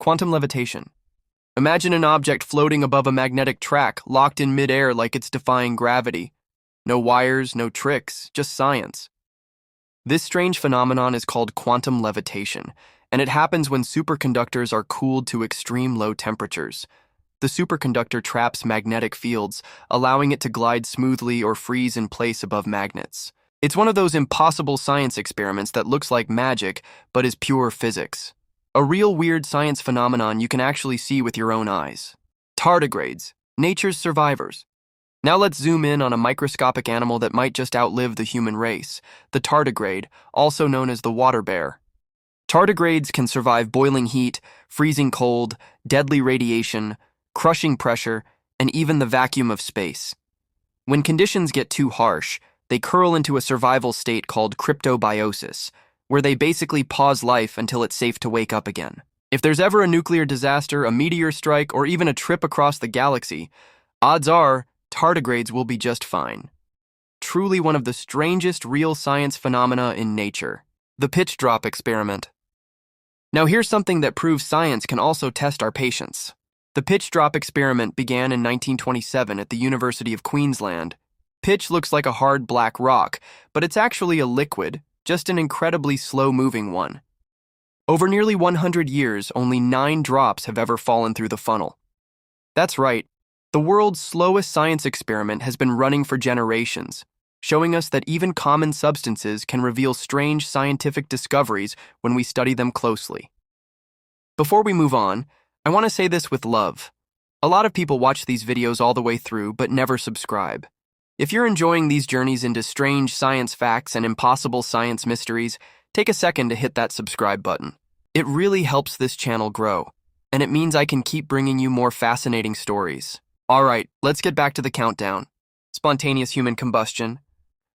Quantum levitation. Imagine an object floating above a magnetic track, locked in midair like it's defying gravity. No wires, no tricks, just science. This strange phenomenon is called quantum levitation, and it happens when superconductors are cooled to extreme low temperatures. The superconductor traps magnetic fields, allowing it to glide smoothly or freeze in place above magnets. It's one of those impossible science experiments that looks like magic, but is pure physics. A real weird science phenomenon you can actually see with your own eyes. Tardigrades, nature's survivors. Now let's zoom in on a microscopic animal that might just outlive the human race, the tardigrade, also known as the water bear. Tardigrades can survive boiling heat, freezing cold, deadly radiation, crushing pressure, and even the vacuum of space. When conditions get too harsh, they curl into a survival state called cryptobiosis, where they basically pause life until it's safe to wake up again. If there's ever a nuclear disaster, a meteor strike, or even a trip across the galaxy, odds are tardigrades will be just fine. Truly one of the strangest real science phenomena in nature. The pitch drop experiment. Now here's something that proves science can also test our patience. The pitch drop experiment began in 1927 at the University of Queensland. Pitch looks like a hard black rock, but it's actually a liquid, just an incredibly slow-moving one. Over nearly 100 years, only 9 drops have ever fallen through the funnel. That's right, the world's slowest science experiment has been running for generations, showing us that even common substances can reveal strange scientific discoveries when we study them closely. Before we move on, I want to say this with love. A lot of people watch these videos all the way through but never subscribe. If you're enjoying these journeys into strange science facts and impossible science mysteries, take a second to hit that subscribe button. It really helps this channel grow, and it means I can keep bringing you more fascinating stories. Alright, let's get back to the countdown. Spontaneous human combustion.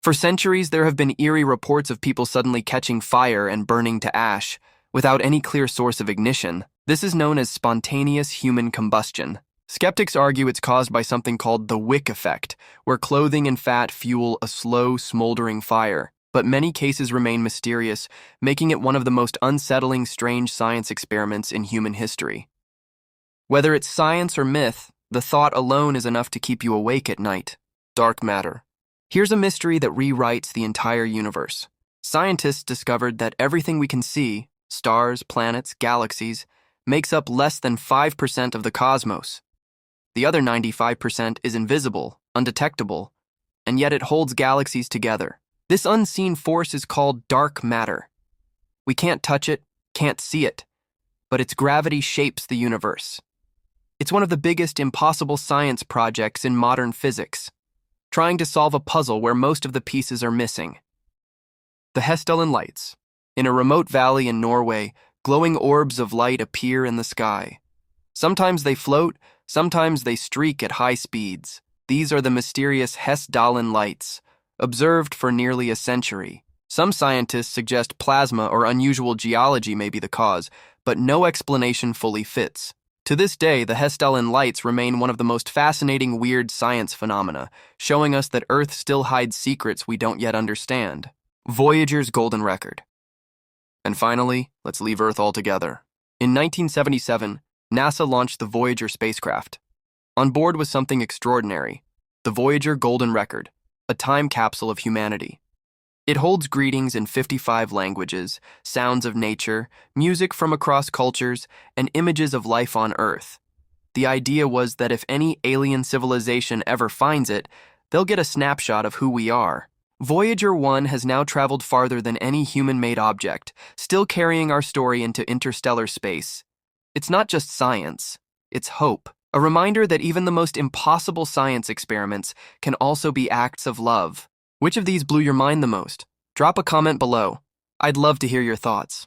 For centuries, there have been eerie reports of people suddenly catching fire and burning to ash, without any clear source of ignition. This is known as spontaneous human combustion. Skeptics argue it's caused by something called the wick effect, where clothing and fat fuel a slow, smoldering fire. But many cases remain mysterious, making it one of the most unsettling, strange science experiments in human history. Whether it's science or myth, the thought alone is enough to keep you awake at night. Dark matter. Here's a mystery that rewrites the entire universe. Scientists discovered that everything we can see, stars, planets, galaxies, makes up less than 5% of the cosmos. The other 95% is invisible, undetectable, and yet it holds galaxies together. This unseen force is called dark matter. We can't touch it, can't see it, but its gravity shapes the universe. It's one of the biggest impossible science projects in modern physics, trying to solve a puzzle where most of the pieces are missing. The Hessdalen Lights. In a remote valley in Norway, glowing orbs of light appear in the sky. Sometimes they float, sometimes they streak at high speeds. These are the mysterious Hessdalen Lights, observed for nearly a century. Some scientists suggest plasma or unusual geology may be the cause, but no explanation fully fits. To this day, the Hessdalen Lights remain one of the most fascinating weird science phenomena, showing us that Earth still hides secrets we don't yet understand. Voyager's golden record. And finally, let's leave Earth altogether. In 1977, NASA launched the Voyager spacecraft. On board was something extraordinary, the Voyager Golden Record, a time capsule of humanity. It holds greetings in 55 languages, sounds of nature, music from across cultures, and images of life on Earth. The idea was that if any alien civilization ever finds it, they'll get a snapshot of who we are. Voyager 1 has now traveled farther than any human-made object, still carrying our story into interstellar space. It's not just science, it's hope. A reminder that even the most impossible science experiments can also be acts of love. Which of these blew your mind the most? Drop a comment below. I'd love to hear your thoughts.